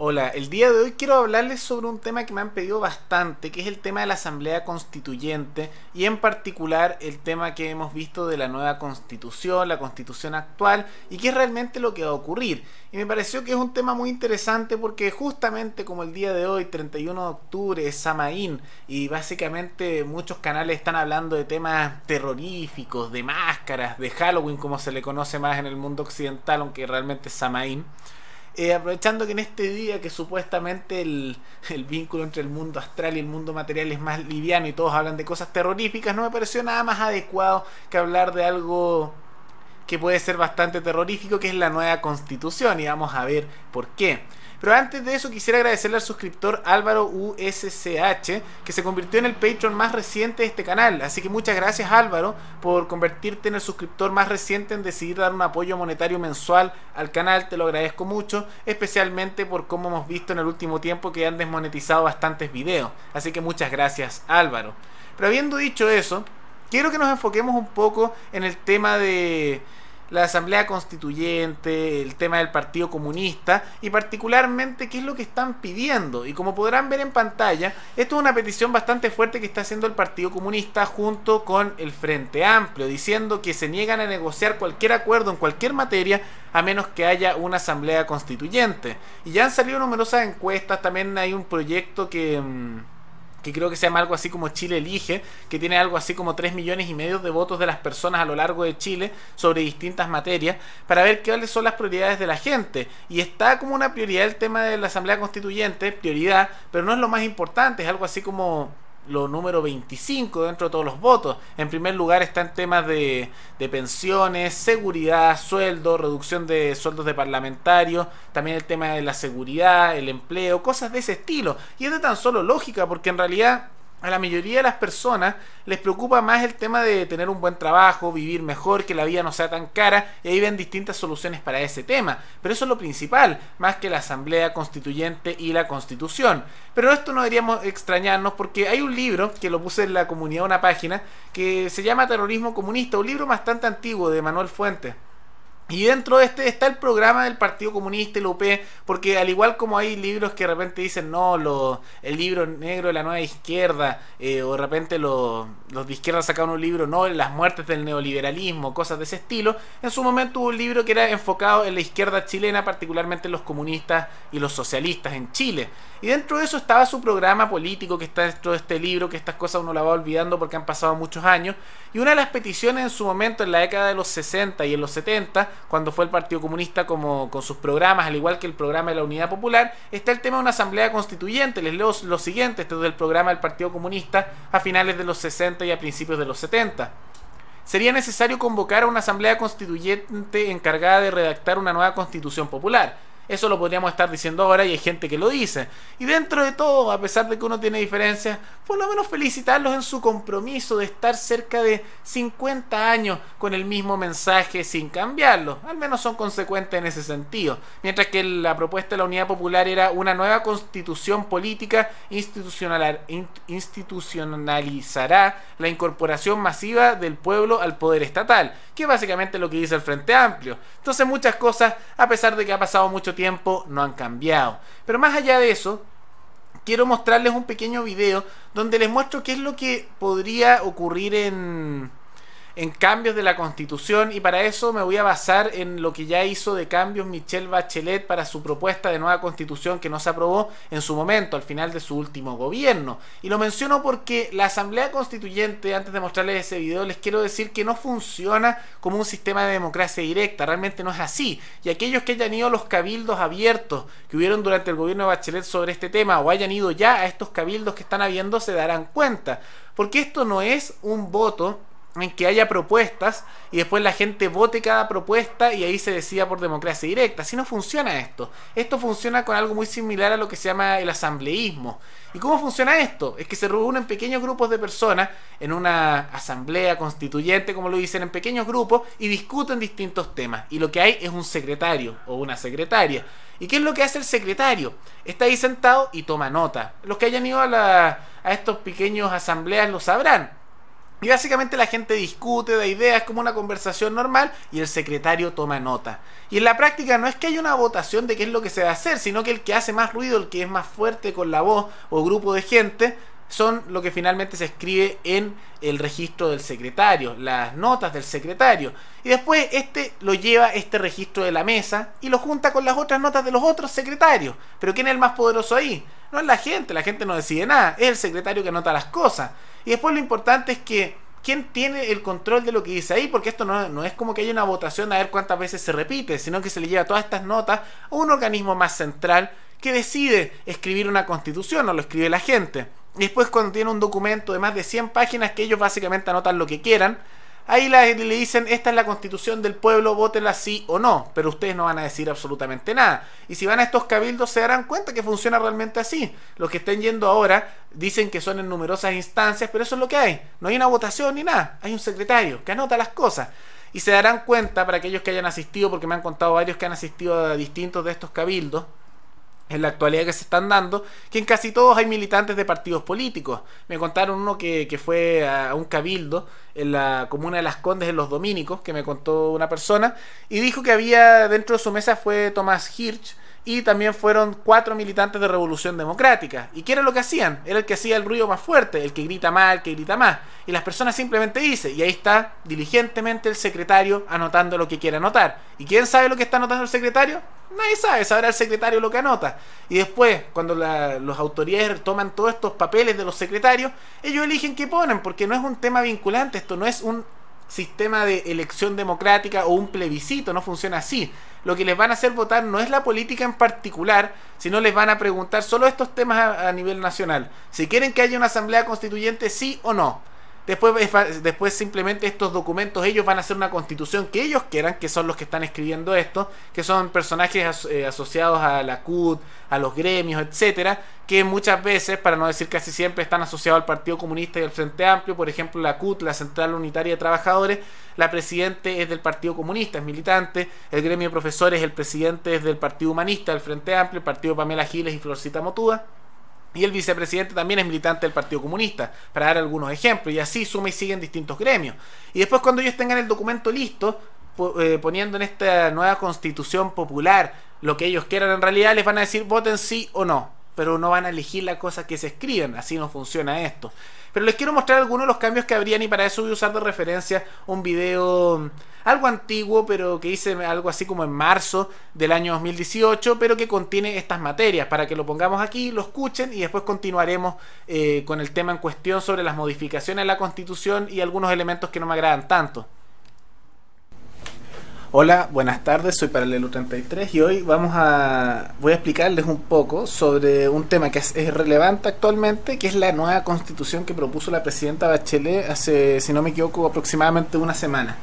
Hola, el día de hoy quiero hablarles sobre un tema que me han pedido bastante, que es el tema de la Asamblea Constituyente y en particular el tema que hemos visto de la nueva Constitución, la Constitución actual y qué es realmente lo que va a ocurrir. Y me pareció que es un tema muy interesante porque justamente como el día de hoy, 31 de octubre, es Samaín y básicamente muchos canales están hablando de temas terroríficos, de máscaras, de Halloween como se le conoce más en el mundo occidental, aunque realmente es Samaín. Aprovechando que en este día que supuestamente el vínculo entre el mundo astral y el mundo material es más liviano y todos hablan de cosas terroríficas, no me pareció nada más adecuado que hablar de algo que puede ser bastante terrorífico, que es la nueva Constitución, y vamos a ver por qué. Pero antes de eso quisiera agradecerle al suscriptor Álvaro USCH, que se convirtió en el Patreon más reciente de este canal. Así que muchas gracias, Álvaro, por convertirte en el suscriptor más reciente en decidir dar un apoyo monetario mensual al canal. Te lo agradezco mucho, especialmente por cómo hemos visto en el último tiempo que han desmonetizado bastantes videos. Así que muchas gracias, Álvaro. Pero habiendo dicho eso, quiero que nos enfoquemos un poco en el tema de la Asamblea Constituyente, el tema del Partido Comunista y particularmente qué es lo que están pidiendo. Y como podrán ver en pantalla, esto es una petición bastante fuerte que está haciendo el Partido Comunista junto con el Frente Amplio, diciendo que se niegan a negociar cualquier acuerdo en cualquier materia a menos que haya una Asamblea Constituyente. Y ya han salido numerosas encuestas, también hay un proyecto que creo que se llama algo así como Chile Elige, que tiene algo así como 3,5 millones de votos de las personas a lo largo de Chile sobre distintas materias, para ver cuáles son las prioridades de la gente. Y está como una prioridad el tema de la Asamblea Constituyente, prioridad, pero no es lo más importante, es algo así como lo número 25 dentro de todos los votos. En primer lugar están temas de pensiones, seguridad, sueldo, reducción de sueldos de parlamentarios, también el tema de la seguridad, el empleo, cosas de ese estilo. Y es de tan solo lógica, porque en realidad a la mayoría de las personas les preocupa más el tema de tener un buen trabajo, vivir mejor, que la vida no sea tan cara, y ahí ven distintas soluciones para ese tema. Pero eso es lo principal, más que la Asamblea Constituyente y la Constitución. Pero esto no deberíamos extrañarnos, porque hay un libro que lo puse en la comunidad, una página, que se llama Terrorismo Comunista, un libro bastante antiguo de Manuel Fuentes. Y dentro de este está el programa del Partido Comunista y la UP, porque al igual como hay libros que de repente dicen no, el libro negro de la nueva izquierda, o de repente los de izquierda sacaron un libro, no, las muertes del neoliberalismo, cosas de ese estilo, en su momento hubo un libro que era enfocado en la izquierda chilena, particularmente en los comunistas y los socialistas en Chile. Y dentro de eso estaba su programa político que está dentro de este libro, que estas cosas uno la va olvidando porque han pasado muchos años. Y una de las peticiones en su momento, en la década de los 60 y en los 70, cuando fue el Partido Comunista como con sus programas, al igual que el programa de la Unidad Popular, está el tema de una Asamblea Constituyente. Les leo lo siguiente, este es del programa del Partido Comunista a finales de los 60 y a principios de los 70. Sería necesario convocar a una Asamblea Constituyente encargada de redactar una nueva Constitución Popular. Eso lo podríamos estar diciendo ahora y hay gente que lo dice. Y dentro de todo, a pesar de que uno tiene diferencias, por lo menos felicitarlos en su compromiso de estar cerca de 50 años con el mismo mensaje sin cambiarlo. Al menos son consecuentes en ese sentido. Mientras que la propuesta de la Unidad Popular era una nueva constitución política institucionalizará la incorporación masiva del pueblo al poder estatal, que es básicamente lo que dice el Frente Amplio. Entonces muchas cosas, a pesar de que ha pasado mucho tiempo, no han cambiado. Pero más allá de eso, quiero mostrarles un pequeño video donde les muestro qué es lo que podría ocurrir en cambios de la Constitución, y para eso me voy a basar en lo que ya hizo de cambios Michelle Bachelet para su propuesta de nueva Constitución que no se aprobó en su momento, al final de su último gobierno. Y lo menciono porque la Asamblea Constituyente, antes de mostrarles ese video, les quiero decir que no funciona como un sistema de democracia directa, realmente no es así. Y aquellos que hayan ido a los cabildos abiertos que hubieron durante el gobierno de Bachelet sobre este tema, o hayan ido ya a estos cabildos que están habiendo, se darán cuenta. Porque esto no es un voto en que haya propuestas y después la gente vote cada propuesta y ahí se decida por democracia directa. Así no funciona esto. Esto funciona con algo muy similar a lo que se llama el asambleísmo. ¿Y cómo funciona esto? Es que se reúnen pequeños grupos de personas en una asamblea constituyente, como lo dicen, en pequeños grupos, y discuten distintos temas. Y lo que hay es un secretario o una secretaria. ¿Y qué es lo que hace el secretario? Está ahí sentado y toma nota. Los que hayan ido a estos pequeños asambleas lo sabrán. Y básicamente la gente discute, da ideas, como una conversación normal, y el secretario toma nota. Y en la práctica no es que haya una votación de qué es lo que se va a hacer, sino que el que hace más ruido, el que es más fuerte con la voz o grupo de gente, son lo que finalmente se escribe en el registro del secretario, las notas del secretario. Y después lo lleva este registro de la mesa y lo junta con las otras notas de los otros secretarios. Pero ¿quién es el más poderoso ahí? No es la gente no decide nada, es el secretario que anota las cosas. Y después lo importante es que quién tiene el control de lo que dice ahí, porque esto no es como que haya una votación a ver cuántas veces se repite, sino que se le lleva todas estas notas a un organismo más central que decide escribir una constitución, no lo escribe la gente. Y después, cuando tiene un documento de más de 100 páginas que ellos básicamente anotan lo que quieran, ahí le dicen: esta es la constitución del pueblo, vótenla sí o no, pero ustedes no van a decir absolutamente nada. Y si van a estos cabildos se darán cuenta que funciona realmente así. Los que estén yendo ahora dicen que son en numerosas instancias, pero eso es lo que hay. No hay una votación ni nada, hay un secretario que anota las cosas. Y se darán cuenta, para aquellos que hayan asistido, porque me han contado varios que han asistido a distintos de estos cabildos en la actualidad que se están dando, que en casi todos hay militantes de partidos políticos. Me contaron uno que fue a un cabildo en la comuna de Las Condes, en Los Dominicos, que me contó una persona, y dijo que había dentro de su mesa fue Tomás Hirsch, y también fueron 4 militantes de Revolución Democrática. ¿Y qué era lo que hacían? Era el que hacía el ruido más fuerte, el que grita más, el que grita más. Y las personas simplemente dicen, y ahí está diligentemente el secretario anotando lo que quiere anotar. ¿Y quién sabe lo que está anotando el secretario? Nadie sabe, sabrá el secretario lo que anota. Y después, cuando las autoridades toman todos estos papeles de los secretarios, ellos eligen qué ponen, porque no es un tema vinculante, esto no es un sistema de elección democrática o un plebiscito, no funciona así. Lo que les van a hacer votar no es la política en particular, sino les van a preguntar solo estos temas a nivel nacional. Si quieren que haya una asamblea constituyente, sí o no. Después simplemente estos documentos, ellos van a hacer una constitución que ellos quieran, que son los que están escribiendo esto, que son personajes asociados a la CUT, a los gremios, etcétera, que muchas veces, para no decir casi siempre, están asociados al Partido Comunista y al Frente Amplio. Por ejemplo, la CUT, la Central Unitaria de Trabajadores, la presidente es del Partido Comunista, es militante. El gremio de profesores, el presidente es del Partido Humanista, del Frente Amplio, el Partido Pamela Giles y Florcita Motúa. Y el vicepresidente también es militante del Partido Comunista, para dar algunos ejemplos. Y así suma y sigue en distintos gremios. Y después, cuando ellos tengan el documento listo, poniendo en esta nueva constitución popular lo que ellos quieran, en realidad les van a decir voten sí o no, pero no van a elegir las cosas que se escriben. Así no funciona esto. Pero les quiero mostrar algunos de los cambios que habrían, y para eso voy a usar de referencia un video algo antiguo, pero que hice algo así como en marzo del año 2018, pero que contiene estas materias, para que lo pongamos aquí, lo escuchen, y después continuaremos con el tema en cuestión sobre las modificaciones a la Constitución y algunos elementos que no me agradan tanto. Hola, buenas tardes, soy Paralelo 33 y hoy voy a explicarles un poco sobre un tema que es relevante actualmente, que es la nueva constitución que propuso la presidenta Bachelet hace, si no me equivoco, aproximadamente una semana.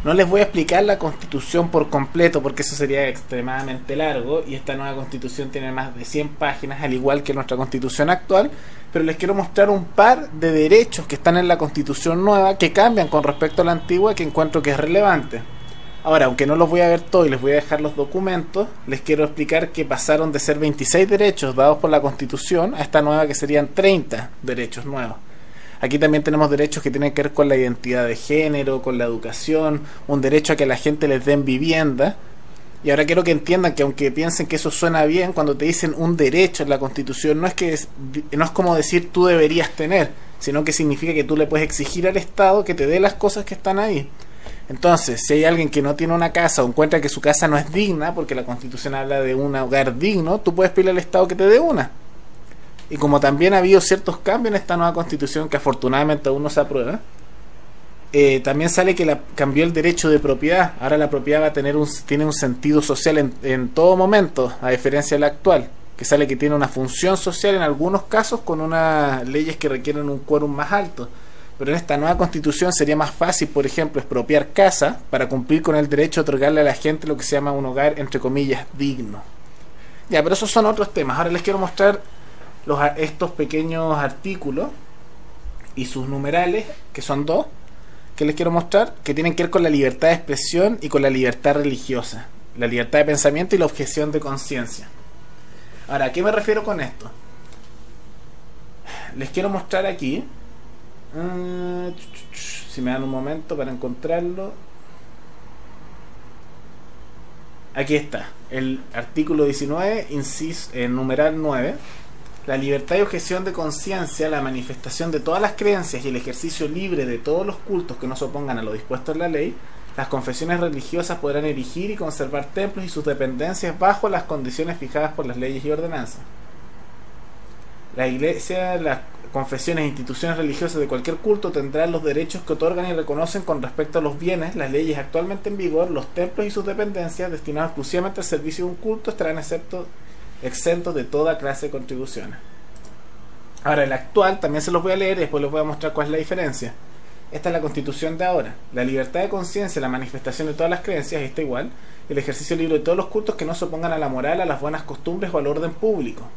No les voy a explicar la constitución por completo porque eso sería extremadamente largo, y esta nueva constitución tiene más de 100 páginas, al igual que nuestra constitución actual, pero les quiero mostrar un par de derechos que están en la constitución nueva que cambian con respecto a la antigua, que encuentro que es relevante. Ahora, aunque no los voy a ver todos y les voy a dejar los documentos, les quiero explicar que pasaron de ser 26 derechos dados por la Constitución a esta nueva, que serían 30 derechos nuevos. Aquí también tenemos derechos que tienen que ver con la identidad de género, con la educación, un derecho a que la gente les den vivienda. Y ahora quiero que entiendan que, aunque piensen que eso suena bien, cuando te dicen un derecho en la Constitución, no es como decir tú deberías tener, sino que significa que tú le puedes exigir al Estado que te dé las cosas que están ahí. Entonces, si hay alguien que no tiene una casa o encuentra que su casa no es digna, porque la Constitución habla de un hogar digno, tú puedes pedirle al Estado que te dé una. Y como también ha habido ciertos cambios en esta nueva Constitución, que afortunadamente aún no se aprueba, también sale que cambió el derecho de propiedad. Ahora la propiedad va a tiene un sentido social en todo momento, a diferencia de la actual, que sale que tiene una función social en algunos casos, con unas leyes que requieren un quórum más alto. Pero en esta nueva constitución sería más fácil, por ejemplo, expropiar casa para cumplir con el derecho a otorgarle a la gente lo que se llama un hogar, entre comillas, digno. Ya, pero esos son otros temas. Ahora les quiero mostrar estos pequeños artículos y sus numerales, que son 2, que les quiero mostrar, que tienen que ver con la libertad de expresión y con la libertad religiosa, la libertad de pensamiento y la objeción de conciencia. Ahora, ¿a qué me refiero con esto? Les quiero mostrar aquí Si me dan un momento para encontrarlo. Aquí está, el artículo 19, inciso, numeral 9. La libertad y objeción de conciencia, la manifestación de todas las creencias y el ejercicio libre de todos los cultos que no se opongan a lo dispuesto en la ley. Las confesiones religiosas podrán erigir y conservar templos y sus dependencias bajo las condiciones fijadas por las leyes y ordenanzas. La Iglesia, las confesiones e instituciones religiosas de cualquier culto tendrán los derechos que otorgan y reconocen con respecto a los bienes, las leyes actualmente en vigor. Los templos y sus dependencias destinados exclusivamente al servicio de un culto estarán exentos de toda clase de contribuciones. Ahora, el actual también se los voy a leer y después les voy a mostrar cuál es la diferencia. Esta es la Constitución de ahora. La libertad de conciencia, la manifestación de todas las creencias, está igual. El ejercicio libre de todos los cultos que no se opongan a la moral, a las buenas costumbres o al orden público.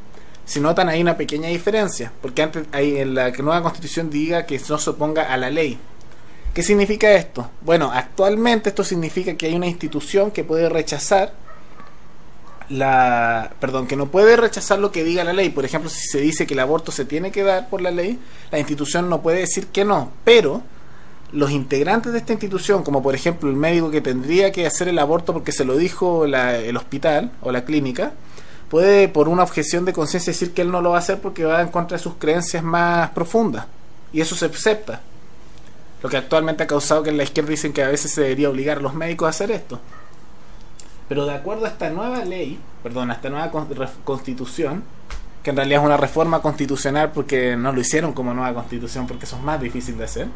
Si notan, hay una pequeña diferencia, porque antes hay en la nueva Constitución diga que no se oponga a la ley. ¿Qué significa esto? Bueno, actualmente esto significa que hay una institución que puede rechazar que no puede rechazar lo que diga la ley. Por ejemplo, si se dice que el aborto se tiene que dar por la ley, la institución no puede decir que no, pero los integrantes de esta institución, como por ejemplo el médico que tendría que hacer el aborto porque se lo dijo el hospital o la clínica, puede por una objeción de conciencia decir que él no lo va a hacer porque va en contra de sus creencias más profundas, y eso se acepta, lo que actualmente ha causado que en la izquierda dicen que a veces se debería obligar a los médicos a hacer esto. Pero de acuerdo a esta nueva ley, a esta nueva constitución, que en realidad es una reforma constitucional porque no lo hicieron como nueva constitución porque eso es más difícil de hacer,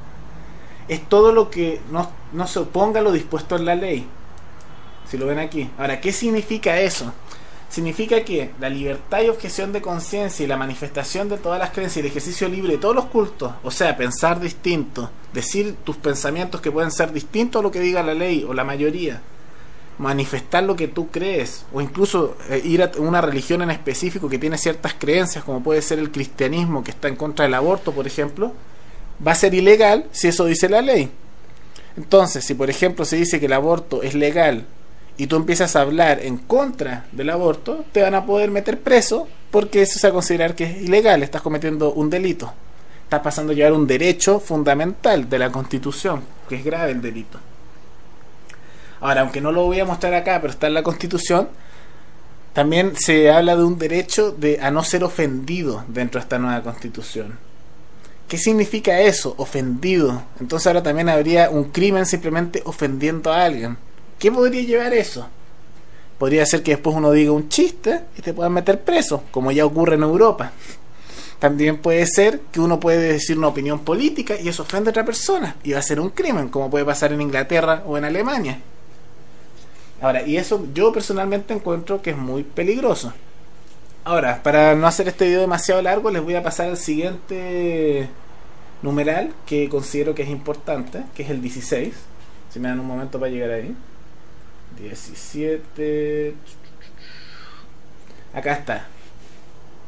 es todo lo que no se oponga a lo dispuesto en la ley, si lo ven aquí. Ahora, ¿qué significa eso? Significa que la libertad y objeción de conciencia y la manifestación de todas las creencias y el ejercicio libre de todos los cultos, o sea, pensar distinto, decir tus pensamientos que pueden ser distintos a lo que diga la ley o la mayoría, manifestar lo que tú crees, o incluso ir a una religión en específico que tiene ciertas creencias, como puede ser el cristianismo, que está en contra del aborto, por ejemplo, va a ser ilegal si eso dice la ley. Entonces, si por ejemplo se dice que el aborto es legal y tú empiezas a hablar en contra del aborto, te van a poder meter preso porque eso se va a considerar que es ilegal, estás cometiendo un delito, estás pasando a llevar un derecho fundamental de la Constitución, que es grave el delito. Ahora, aunque no lo voy a mostrar acá, pero está en la Constitución, también se habla de un derecho a no ser ofendido dentro de esta nueva Constitución. ¿Qué significa eso? Ofendido. Entonces ahora también habría un crimen simplemente ofendiendo a alguien. ¿Qué podría llevar eso? Podría ser que después uno diga un chiste y te puedan meter preso, como ya ocurre en Europa. También puede ser que uno puede decir una opinión política y eso ofende a otra persona y va a ser un crimen, como puede pasar en Inglaterra o en Alemania. Ahora, y eso yo personalmente encuentro que es muy peligroso. Ahora, para no hacer este video demasiado largo, les voy a pasar al siguiente numeral que considero que es importante, que es el 16. Si me dan un momento para llegar ahí. 17. Acá está.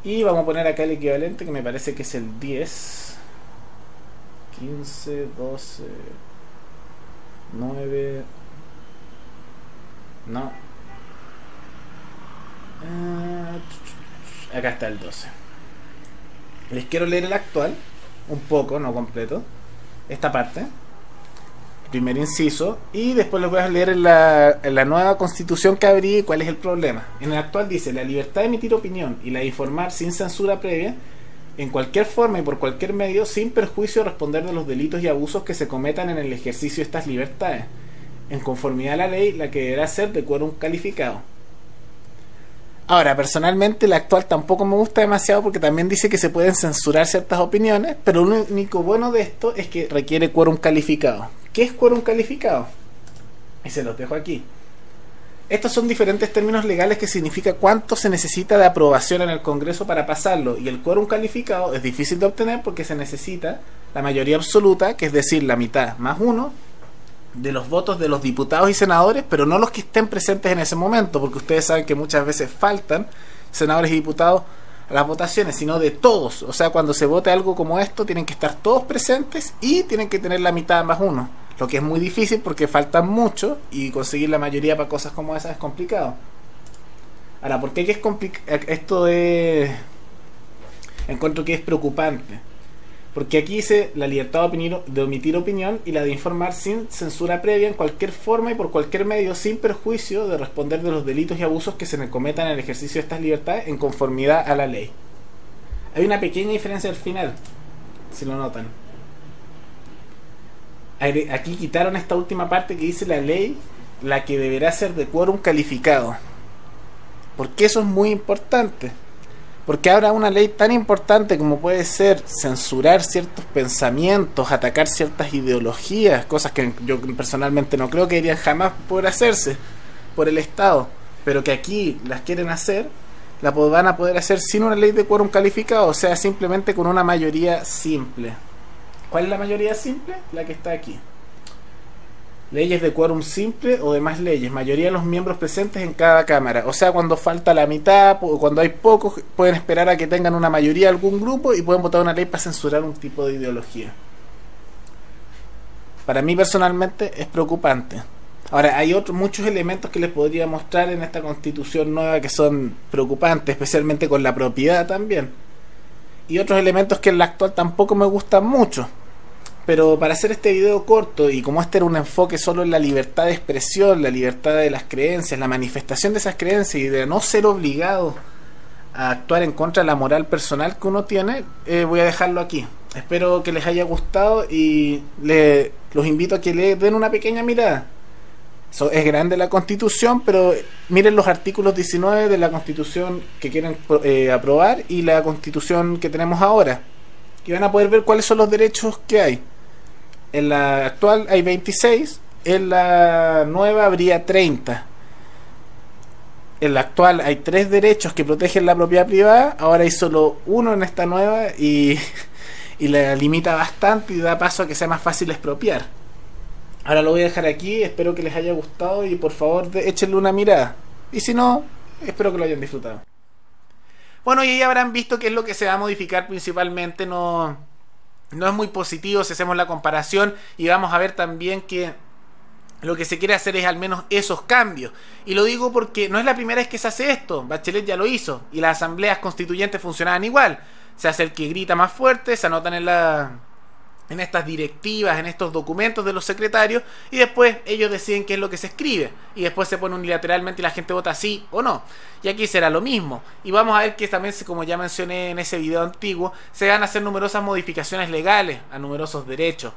Y vamos a poner acá el equivalente, que me parece que es el 10. 15, 12, 9. No. Acá está el 12. Les quiero leer el actual, un poco, no completo, esta parte, primer inciso, y después les voy a leer en la nueva Constitución que abrí y cuál es el problema. En el actual dice: la libertad de emitir opinión y la de informar sin censura previa, en cualquier forma y por cualquier medio, sin perjuicio de responder de los delitos y abusos que se cometan en el ejercicio de estas libertades, en conformidad a la ley, la que deberá ser de quórum calificado. Ahora, personalmente la actual tampoco me gusta demasiado porque también dice que se pueden censurar ciertas opiniones, pero lo único bueno de esto es que requiere quórum calificado. ¿Qué es quórum calificado? Y se los dejo aquí. Estos son diferentes términos legales que significa cuánto se necesita de aprobación en el Congreso para pasarlo, y el quórum calificado es difícil de obtener porque se necesita la mayoría absoluta, que es decir, la mitad más uno de los votos de los diputados y senadores, pero no los que estén presentes en ese momento, porque ustedes saben que muchas veces faltan senadores y diputados a las votaciones, sino de todos. O sea, cuando se vote algo como esto, tienen que estar todos presentes y tienen que tener la mitad más uno, lo que es muy difícil porque faltan mucho y conseguir la mayoría para cosas como esas es complicado. Ahora, ¿por qué es complicado? Esto encuentro que es preocupante. Porque aquí dice la libertad de omitir opinión y la de informar sin censura previa en cualquier forma y por cualquier medio, sin perjuicio de responder de los delitos y abusos que se le cometan en el ejercicio de estas libertades en conformidad a la ley. Hay una pequeña diferencia al final, si lo notan. Aquí quitaron esta última parte que dice la ley, la que deberá ser de quórum calificado. Porque eso es muy importante. Porque ahora una ley tan importante como puede ser censurar ciertos pensamientos, atacar ciertas ideologías, cosas que yo personalmente no creo que deberían jamás poder hacerse por el Estado, pero que aquí las quieren hacer, la van a poder hacer sin una ley de quórum calificado, o sea, simplemente con una mayoría simple. ¿Cuál es la mayoría simple? La que está aquí. Leyes de quórum simple o demás leyes, mayoría de los miembros presentes en cada cámara. O sea, cuando falta la mitad o cuando hay pocos, pueden esperar a que tengan una mayoría de algún grupo y pueden votar una ley para censurar un tipo de ideología. Para mí personalmente es preocupante. Ahora, hay muchos elementos que les podría mostrar en esta constitución nueva que son preocupantes, especialmente con la propiedad también. Y otros elementos que en la actual tampoco me gustan mucho. Pero para hacer este video corto, y como este era un enfoque solo en la libertad de expresión, la libertad de las creencias, la manifestación de esas creencias y de no ser obligado a actuar en contra de la moral personal que uno tiene, voy a dejarlo aquí. Espero que les haya gustado y los invito a que le den una pequeña mirada. Es grande la Constitución, pero miren los artículos 19 de la Constitución que quieren aprobar y la Constitución que tenemos ahora. Y van a poder ver cuáles son los derechos que hay. En la actual hay 26, en la nueva habría 30. En la actual hay 3 derechos que protegen la propiedad privada, ahora hay solo uno en esta nueva y la limita bastante y da paso a que sea más fácil expropiar. Ahora lo voy a dejar aquí, espero que les haya gustado y por favor échenle una mirada. Y si no, espero que lo hayan disfrutado. Bueno, y ahí habrán visto qué es lo que se va a modificar principalmente. No es muy positivo si hacemos la comparación, y vamos a ver también que lo que se quiere hacer es al menos esos cambios. Y lo digo porque no es la primera vez que se hace esto. Bachelet ya lo hizo y las asambleas constituyentes funcionaban igual. Se hace el que grita más fuerte, se anotan en estas directivas, en estos documentos de los secretarios, y después ellos deciden qué es lo que se escribe, y después se pone unilateralmente y la gente vota sí o no. Y aquí será lo mismo, y vamos a ver que también, como ya mencioné en ese video antiguo, se van a hacer numerosas modificaciones legales a numerosos derechos,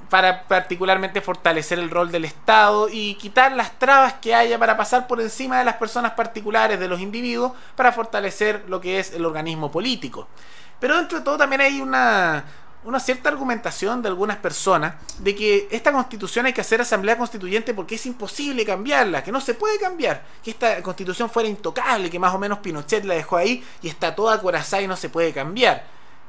para particularmente fortalecer el rol del Estado y quitar las trabas que haya para pasar por encima de las personas particulares, de los individuos, para fortalecer lo que es el organismo político. Pero dentro de todo también hay una cierta argumentación de algunas personas de que esta constitución hay que hacer asamblea constituyente porque es imposible cambiarla, que no se puede cambiar, que esta constitución fuera intocable, que más o menos Pinochet la dejó ahí y está toda acorazada y no se puede cambiar.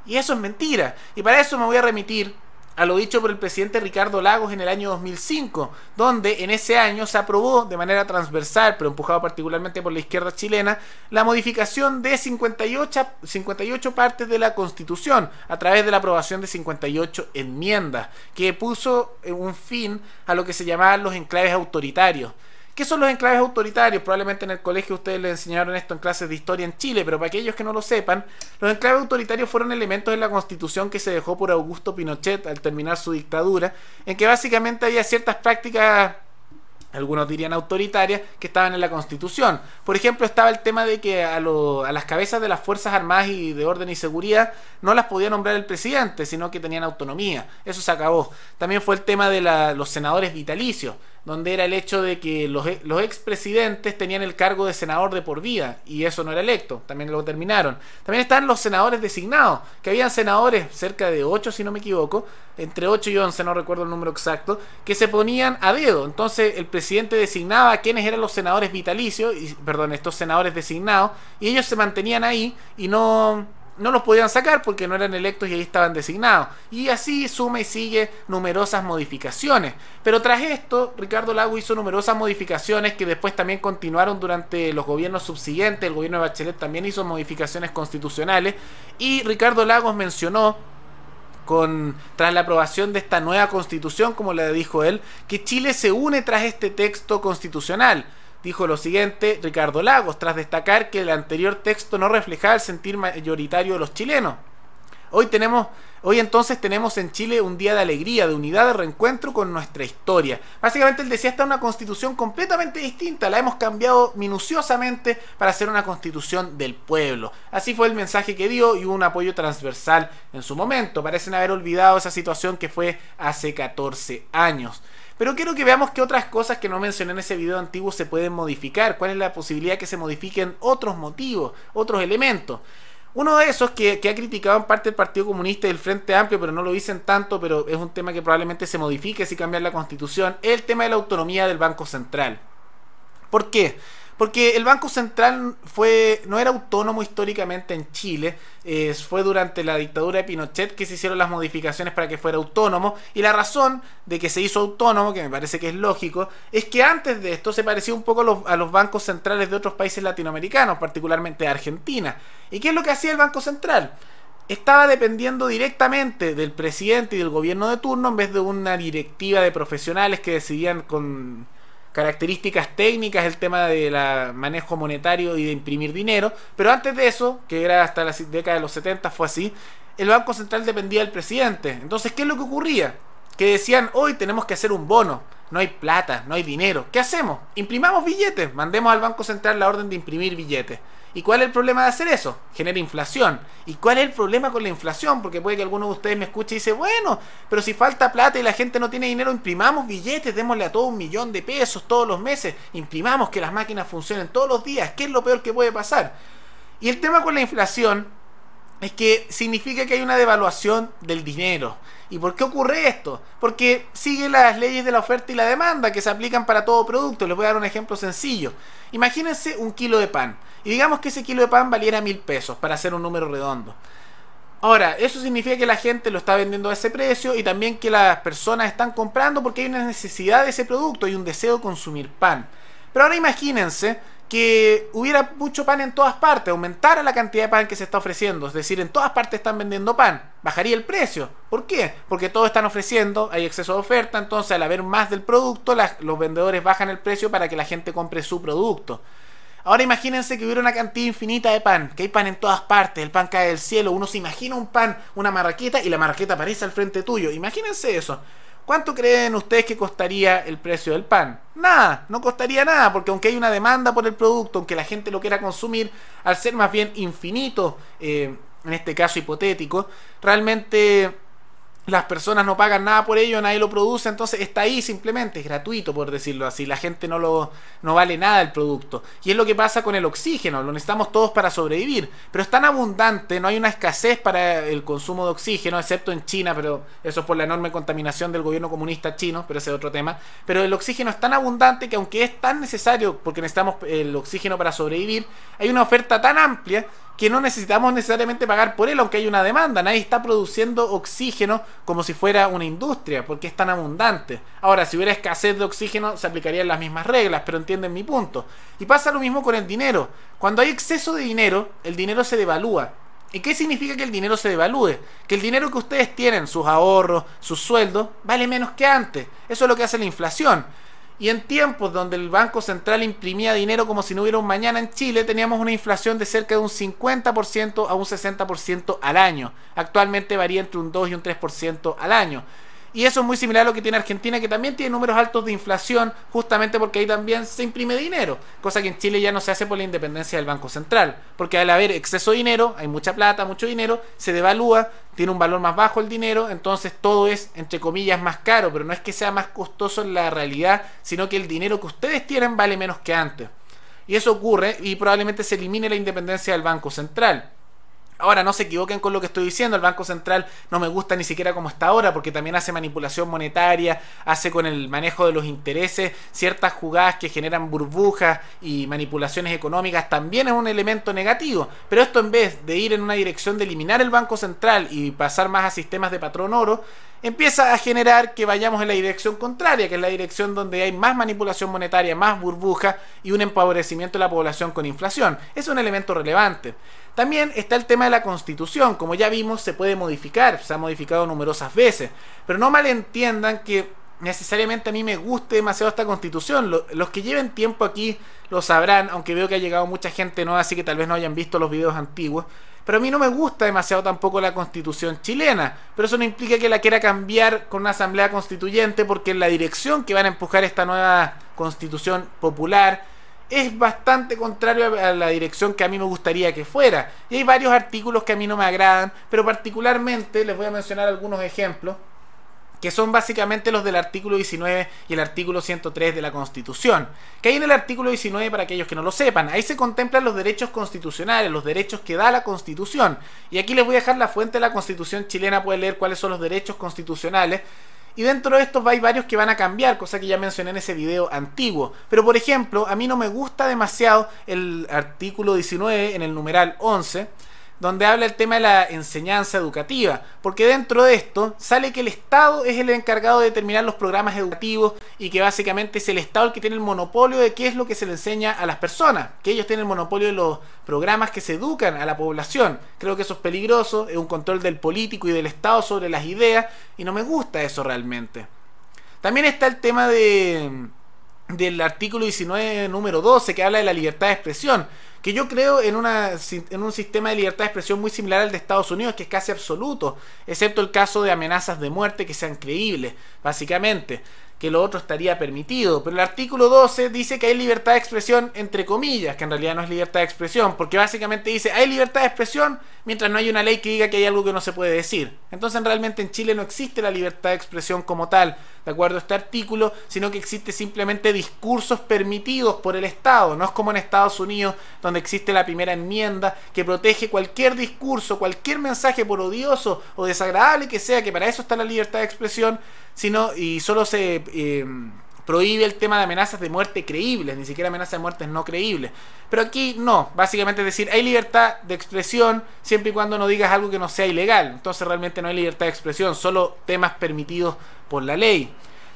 Y eso es mentira. Y para eso me voy a remitir a lo dicho por el presidente Ricardo Lagos en el año 2005, donde en ese año se aprobó de manera transversal, pero empujado particularmente por la izquierda chilena, la modificación de 58 partes de la Constitución, a través de la aprobación de 58 enmiendas, que puso un fin a lo que se llamaban los enclaves autoritarios. ¿Qué son los enclaves autoritarios? Probablemente en el colegio ustedes les enseñaron esto en clases de historia en Chile, pero para aquellos que no lo sepan, los enclaves autoritarios fueron elementos de la Constitución que se dejó por Augusto Pinochet al terminar su dictadura, en que básicamente había ciertas prácticas, algunos dirían autoritarias, que estaban en la Constitución. Por ejemplo, estaba el tema de que a las cabezas de las Fuerzas Armadas y de Orden y Seguridad no las podía nombrar el presidente, sino que tenían autonomía. Eso se acabó. También fue el tema de los senadores vitalicios, donde era el hecho de que los expresidentes tenían el cargo de senador de por vida, y eso no era electo, también lo terminaron. También están los senadores designados, que habían senadores, cerca de 8 si no me equivoco, entre 8 y 11, no recuerdo el número exacto, que se ponían a dedo. Entonces el presidente designaba a quienes eran los senadores vitalicios, estos senadores designados, y ellos se mantenían ahí y no los podían sacar porque no eran electos y ahí estaban designados. Y así suma y sigue numerosas modificaciones. Pero tras esto, Ricardo Lagos hizo numerosas modificaciones que después también continuaron durante los gobiernos subsiguientes. El gobierno de Bachelet también hizo modificaciones constitucionales. Y Ricardo Lagos mencionó, tras la aprobación de esta nueva constitución, como le dijo él, que Chile se une tras este texto constitucional. Dijo lo siguiente Ricardo Lagos, tras destacar que el anterior texto no reflejaba el sentir mayoritario de los chilenos. Hoy tenemos Hoy entonces tenemos en Chile un día de alegría, de unidad, de reencuentro con nuestra historia. Básicamente él decía, esta es una constitución completamente distinta, la hemos cambiado minuciosamente para hacer una constitución del pueblo. Así fue el mensaje que dio y hubo un apoyo transversal en su momento. Parecen haber olvidado esa situación que fue hace 14 años. Pero quiero que veamos que otras cosas que no mencioné en ese video antiguo se pueden modificar. ¿Cuál es la posibilidad que se modifiquen otros motivos, otros elementos? Uno de esos que ha criticado en parte el Partido Comunista y el Frente Amplio, pero no lo dicen tanto, pero es un tema que probablemente se modifique si cambian la Constitución, es el tema de la autonomía del Banco Central. ¿Por qué? Porque el Banco Central no era autónomo históricamente en Chile, fue durante la dictadura de Pinochet que se hicieron las modificaciones para que fuera autónomo, y la razón de que se hizo autónomo, que me parece que es lógico, es que antes de esto se parecía un poco a los bancos centrales de otros países latinoamericanos, particularmente de Argentina. ¿Y qué es lo que hacía el Banco Central? Estaba dependiendo directamente del presidente y del gobierno de turno en vez de una directiva de profesionales que decidían con características técnicas el tema del manejo monetario y de imprimir dinero. Pero antes de eso, que era hasta la década de los 70, fue así, el Banco Central dependía del presidente. Entonces, ¿qué es lo que ocurría? Que decían, hoy tenemos que hacer un bono, no hay plata, no hay dinero. ¿Qué hacemos? Imprimamos billetes, mandemos al Banco Central la orden de imprimir billetes. ¿Y cuál es el problema de hacer eso? Genera inflación. ¿Y cuál es el problema con la inflación? Porque puede que alguno de ustedes me escuche y dice, bueno, pero si falta plata y la gente no tiene dinero, imprimamos billetes, démosle a todo 1.000.000 de pesos todos los meses, imprimamos que las máquinas funcionen todos los días. ¿Qué es lo peor que puede pasar? Y el tema con la inflación es que significa que hay una devaluación del dinero. ¿Y por qué ocurre esto? Porque sigue las leyes de la oferta y la demanda que se aplican para todo producto. Les voy a dar un ejemplo sencillo. Imagínense un kilo de pan. Y digamos que ese kilo de pan valiera 1.000 pesos, para hacer un número redondo. Ahora, eso significa que la gente lo está vendiendo a ese precio y también que las personas están comprando porque hay una necesidad de ese producto y un deseo de consumir pan. Pero ahora imagínense que hubiera mucho pan en todas partes, aumentara la cantidad de pan que se está ofreciendo, es decir, en todas partes están vendiendo pan, bajaría el precio. ¿Por qué? Porque todos están ofreciendo, hay exceso de oferta, entonces al haber más del producto, los vendedores bajan el precio para que la gente compre su producto. Ahora imagínense que hubiera una cantidad infinita de pan, que hay pan en todas partes, el pan cae del cielo, uno se imagina un pan, una marraqueta y la marraqueta aparece al frente tuyo. Imagínense eso. ¿Cuánto creen ustedes que costaría el precio del pan? Nada, no costaría nada, porque aunque hay una demanda por el producto, aunque la gente lo quiera consumir, al ser más bien infinito, en este caso hipotético, realmente las personas no pagan nada por ello, nadie lo produce, entonces está ahí simplemente, es gratuito por decirlo así, la gente no vale nada el producto. Y es lo que pasa con el oxígeno, lo necesitamos todos para sobrevivir, pero es tan abundante, no hay una escasez para el consumo de oxígeno, excepto en China, pero eso es por la enorme contaminación del gobierno comunista chino, pero ese es otro tema. Pero el oxígeno es tan abundante que aunque es tan necesario, porque necesitamos el oxígeno para sobrevivir, hay una oferta tan amplia que no necesitamos necesariamente pagar por él, aunque hay una demanda. Nadie está produciendo oxígeno como si fuera una industria, porque es tan abundante. Ahora, si hubiera escasez de oxígeno, se aplicarían las mismas reglas, pero entienden mi punto. Y pasa lo mismo con el dinero. Cuando hay exceso de dinero, el dinero se devalúa. ¿Y qué significa que el dinero se devalúe? Que el dinero que ustedes tienen, sus ahorros, sus sueldos, vale menos que antes. Eso es lo que hace la inflación. Y en tiempos donde el Banco Central imprimía dinero como si no hubiera un mañana en Chile, teníamos una inflación de cerca de un 50% a un 60% al año. Actualmente varía entre un 2 y un 3% al año. Y eso es muy similar a lo que tiene Argentina, que también tiene números altos de inflación, justamente porque ahí también se imprime dinero, cosa que en Chile ya no se hace por la independencia del Banco Central, porque al haber exceso de dinero, hay mucha plata, mucho dinero, se devalúa, tiene un valor más bajo el dinero, entonces todo es, entre comillas, más caro, pero no es que sea más costoso en la realidad, sino que el dinero que ustedes tienen vale menos que antes. Y eso ocurre y probablemente se elimine la independencia del Banco Central. Ahora, no se equivoquen con lo que estoy diciendo, el Banco Central no me gusta ni siquiera como está ahora, porque también hace manipulación monetaria, hace con el manejo de los intereses ciertas jugadas que generan burbujas y manipulaciones económicas, también es un elemento negativo. Pero esto, en vez de ir en una dirección de eliminar el Banco Central y pasar más a sistemas de patrón oro, empieza a generar que vayamos en la dirección contraria, que es la dirección donde hay más manipulación monetaria, más burbuja y un empobrecimiento de la población con inflación. Es un elemento relevante. También está el tema de la Constitución. Como ya vimos, se puede modificar, se ha modificado numerosas veces, pero no malentiendan que necesariamente a mí me guste demasiado esta Constitución. Los que lleven tiempo aquí lo sabrán, aunque veo que ha llegado mucha gente nueva, así que tal vez no hayan visto los videos antiguos. pero a mí no me gusta demasiado tampoco la Constitución chilena, pero eso no implica que la quiera cambiar con una asamblea constituyente, porque en la dirección que van a empujar esta nueva Constitución popular es bastante contrario a la dirección que a mí me gustaría que fuera. Y hay varios artículos que a mí no me agradan, pero particularmente les voy a mencionar algunos ejemplos, que son básicamente los del artículo 19 y el artículo 103 de la Constitución. Que hay en el artículo 19, para aquellos que no lo sepan, ahí se contemplan los derechos constitucionales, los derechos que da la Constitución. Y aquí les voy a dejar la fuente de la Constitución chilena, pueden leer cuáles son los derechos constitucionales. Y dentro de estos hay varios que van a cambiar, cosa que ya mencioné en ese video antiguo. Pero por ejemplo, a mí no me gusta demasiado el artículo 19 en el numeral 11, donde habla el tema de la enseñanza educativa, porque dentro de esto sale que el Estado es el encargado de determinar los programas educativos y que básicamente es el Estado el que tiene el monopolio de qué es lo que se le enseña a las personas, que ellos tienen el monopolio de los programas que se educan a la población. Creo que eso es peligroso, es un control del político y del Estado sobre las ideas, y no me gusta eso realmente. También está el tema del artículo 19 número 12, que habla de la libertad de expresión, que yo creo en un sistema de libertad de expresión muy similar al de Estados Unidos, que es casi absoluto, excepto el caso de amenazas de muerte que sean creíbles, básicamente, que lo otro estaría permitido. Pero el artículo 12 dice que hay libertad de expresión entre comillas, que en realidad no es libertad de expresión, porque básicamente dice hay libertad de expresión mientras no hay una ley que diga que hay algo que no se puede decir. Entonces realmente en Chile no existe la libertad de expresión como tal, de acuerdo a este artículo, sino que existe simplemente discursos permitidos por el Estado. No es como en Estados Unidos, donde existe la primera enmienda que protege cualquier discurso, cualquier mensaje, por odioso o desagradable que sea, que para eso está la libertad de expresión, y solo se prohíbe el tema de amenazas de muerte creíbles, ni siquiera amenazas de muertes no creíbles. Pero aquí no, básicamente es decir, hay libertad de expresión siempre y cuando no digas algo que no sea ilegal. Entonces realmente no hay libertad de expresión, solo temas permitidos por la ley.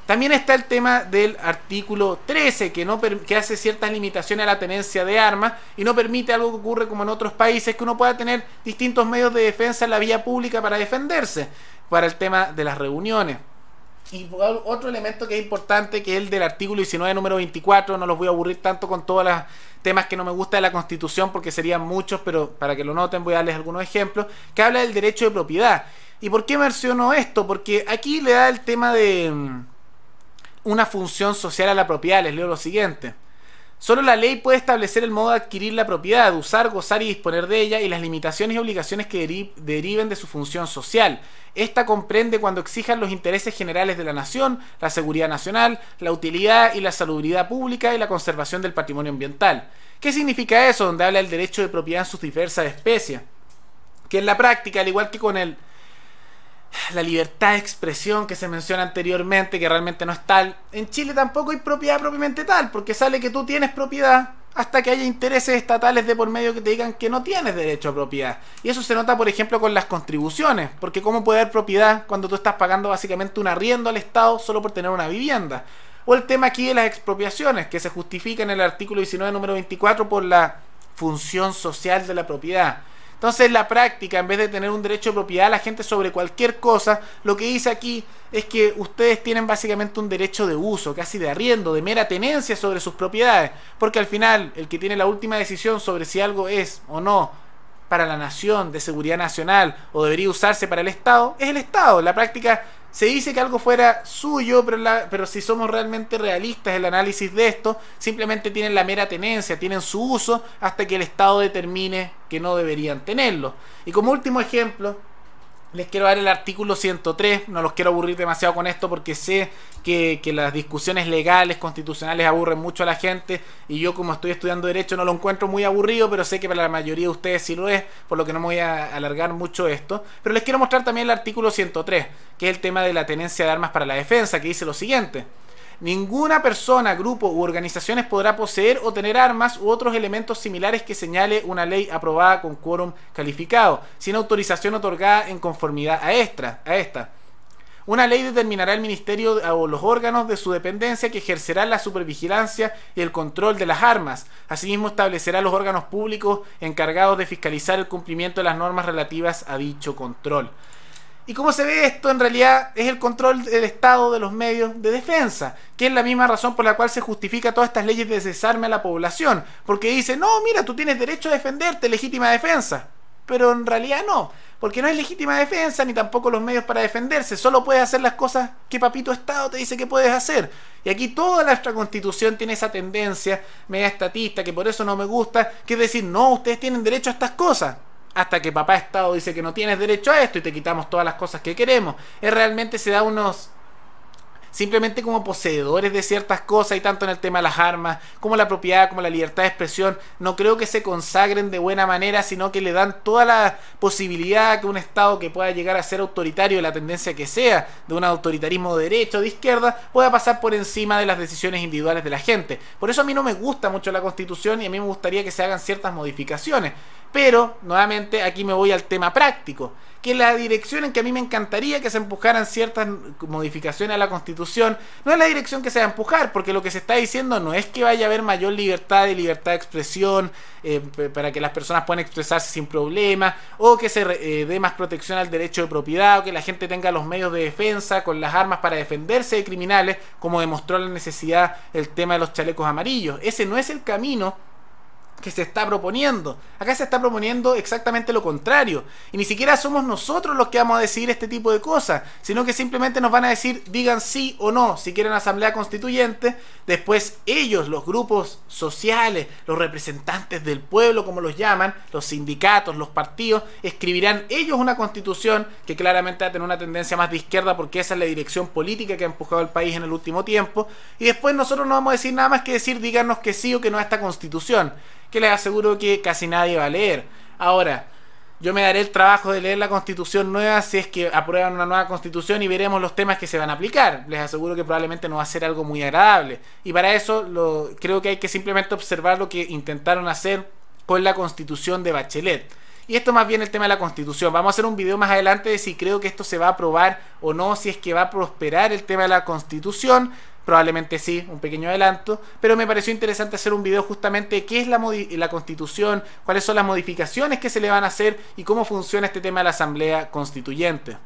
También está el tema del artículo 13, que hace ciertas limitaciones a la tenencia de armas y no permite algo que ocurre como en otros países, que uno pueda tener distintos medios de defensa en la vía pública para defenderse, para el tema de las reuniones. Y otro elemento que es importante, que es el del artículo 19 número 24, no los voy a aburrir tanto con todos los temas que no me gusta de la Constitución porque serían muchos, pero para que lo noten voy a darles algunos ejemplos, que habla del derecho de propiedad. ¿Y por qué menciono esto? Porque aquí le da el tema de una función social a la propiedad. Les leo lo siguiente: solo la ley puede establecer el modo de adquirir la propiedad, de usar, gozar y disponer de ella, y las limitaciones y obligaciones que deriven de su función social. Esta comprende cuando exijan los intereses generales de la nación, la seguridad nacional, la utilidad y la salubridad pública y la conservación del patrimonio ambiental. ¿Qué significa eso? Donde habla del derecho de propiedad en sus diversas especies. Que en la práctica, al igual que con la libertad de expresión que se menciona anteriormente, que realmente no es tal, en Chile tampoco hay propiedad propiamente tal, porque sale que tú tienes propiedad hasta que haya intereses estatales de por medio que te digan que no tienes derecho a propiedad. Y eso se nota, por ejemplo, con las contribuciones, porque ¿cómo puede haber propiedad cuando tú estás pagando básicamente un arriendo al Estado solo por tener una vivienda? O el tema aquí de las expropiaciones, que se justifica en el artículo 19 número 24 por la función social de la propiedad. Entonces, en la práctica, en vez de tener un derecho de propiedad a la gente sobre cualquier cosa, lo que dice aquí es que ustedes tienen básicamente un derecho de uso, casi de arriendo, de mera tenencia sobre sus propiedades, porque al final el que tiene la última decisión sobre si algo es o no para la nación, de seguridad nacional, o debería usarse para el Estado, es el Estado. En la práctica se dice que algo fuera suyo, pero si somos realmente realistas en el análisis de esto, simplemente tienen la mera tenencia, tienen su uso hasta que el Estado determine que no deberían tenerlo. Y como último ejemplo, les quiero dar el artículo 103, no los quiero aburrir demasiado con esto porque sé que las discusiones legales, constitucionales aburren mucho a la gente, y yo, como estoy estudiando Derecho, no lo encuentro muy aburrido, pero sé que para la mayoría de ustedes sí lo es, por lo que no me voy a alargar mucho esto. Pero les quiero mostrar también el artículo 103, que es el tema de la tenencia de armas para la defensa, que dice lo siguiente: ninguna persona, grupo u organizaciones podrá poseer o tener armas u otros elementos similares que señale una ley aprobada con quórum calificado, sin autorización otorgada en conformidad a esta. Una ley determinará el ministerio o los órganos de su dependencia que ejercerán la supervigilancia y el control de las armas. Asimismo, establecerá los órganos públicos encargados de fiscalizar el cumplimiento de las normas relativas a dicho control. Y como se ve, esto en realidad es el control del Estado de los medios de defensa, que es la misma razón por la cual se justifica todas estas leyes de desarme a la población, porque dice, no, mira, tú tienes derecho a defenderte, legítima defensa. pero en realidad no, porque no es legítima defensa ni tampoco los medios para defenderse, solo puedes hacer las cosas que papito Estado te dice que puedes hacer. Y aquí toda nuestra constitución tiene esa tendencia media estatista, que por eso no me gusta, que es decir, no, ustedes tienen derecho a estas cosas, hasta que papá Estado dice que no tienes derecho a esto y te quitamos todas las cosas que queremos. Realmente se da unos... simplemente como poseedores de ciertas cosas, y tanto en el tema de las armas, como la propiedad, como la libertad de expresión, no creo que se consagren de buena manera, sino que le dan toda la posibilidad a que un Estado que pueda llegar a ser autoritario, de la tendencia que sea, de un autoritarismo de derecha o de izquierda, pueda pasar por encima de las decisiones individuales de la gente. Por eso a mí no me gusta mucho la Constitución y a mí me gustaría que se hagan ciertas modificaciones. Pero, nuevamente, aquí me voy al tema práctico, que es la dirección en que a mí me encantaría que se empujaran ciertas modificaciones a la Constitución. No es la dirección que se va a empujar, porque lo que se está diciendo no es que vaya a haber mayor libertad y libertad de expresión para que las personas puedan expresarse sin problema, o que se dé más protección al derecho de propiedad, o que la gente tenga los medios de defensa con las armas para defenderse de criminales, como demostró la necesidad el tema de los chalecos amarillos. Ese no es el camino que se está proponiendo. Acá se está proponiendo exactamente lo contrario, y ni siquiera somos nosotros los que vamos a decidir este tipo de cosas, sino que simplemente nos van a decir, digan sí o no si quieren asamblea constituyente. Después ellos, los grupos sociales, los representantes del pueblo, como los llaman, los sindicatos, los partidos, escribirán ellos una constitución que claramente va a tener una tendencia más de izquierda, porque esa es la dirección política que ha empujado al país en el último tiempo. Y después nosotros no vamos a decir nada más que decir, díganos que sí o que no a esta constitución, que les aseguro que casi nadie va a leer. Ahora, yo me daré el trabajo de leer la Constitución nueva si es que aprueban una nueva Constitución, y veremos los temas que se van a aplicar. Les aseguro que probablemente no va a ser algo muy agradable, y para eso creo que hay que simplemente observar lo que intentaron hacer con la Constitución de Bachelet. Y esto más bien el tema de la Constitución. Vamos a hacer un video más adelante de si creo que esto se va a aprobar o no, si es que va a prosperar el tema de la Constitución. Probablemente sí, un pequeño adelanto, pero me pareció interesante hacer un video justamente de qué es la Constitución, cuáles son las modificaciones que se le van a hacer y cómo funciona este tema de la Asamblea Constituyente.